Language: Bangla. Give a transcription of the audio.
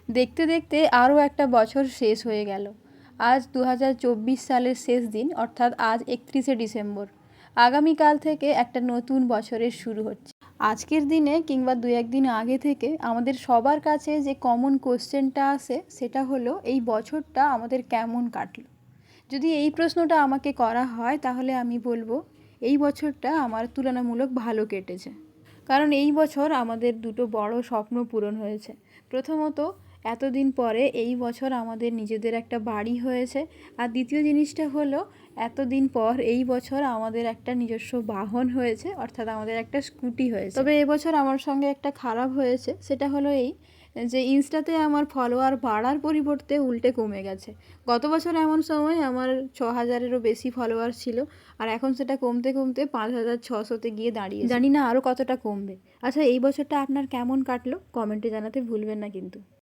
দেখতে দেখতে আরও একটা বছর শেষ হয়ে গেল। আজ 2024 সালের শেষ দিন, অর্থাৎ আজ 31শে ডিসেম্বর। আগামীকাল থেকে একটা নতুন বছরের শুরু হচ্ছে। আজকের দিনে কিংবা দু একদিন আগে থেকে আমাদের সবার কাছে যে কমন কোশ্চেনটা আসে সেটা হলো, এই বছরটা আমাদের কেমন কাটলো। যদি এই প্রশ্নটা আমাকে করা হয় তাহলে আমি বলবো এই বছরটা আমার তুলনামূলক ভালো কেটেছে। কারণ এই বছর আমাদের দুটো বড় স্বপ্ন পূরণ হয়েছে। প্রথমত, এতদিন পরে এই বছর আমাদের নিজেদের একটা বাড়ি হয়েছে। আর দ্বিতীয় জিনিসটা হলো, এতদিন পর এই বছর আমাদের একটা নিজস্ব বাহন হয়েছে, অর্থাৎ আমাদের একটা স্কুটি হয়েছে। তবে এবছর আমার সঙ্গে একটা খারাপ হয়েছে, সেটা হলো এই যে ইনস্টাতে আমার ফলোয়ার বাড়ার পরিবর্তে উল্টে কমে গেছে। গত বছর এমন সময় আমার 6,000-এরও বেশি ফলোয়ার ছিল, আর এখন সেটা কমতে কমতে 5,600-তে গিয়ে দাঁড়িয়েছে। জানি না আরও কতটা কমবে। আচ্ছা, এই বছরটা আপনার কেমন কাটলো কমেন্টে জানাতে ভুলবেন না কিন্তু।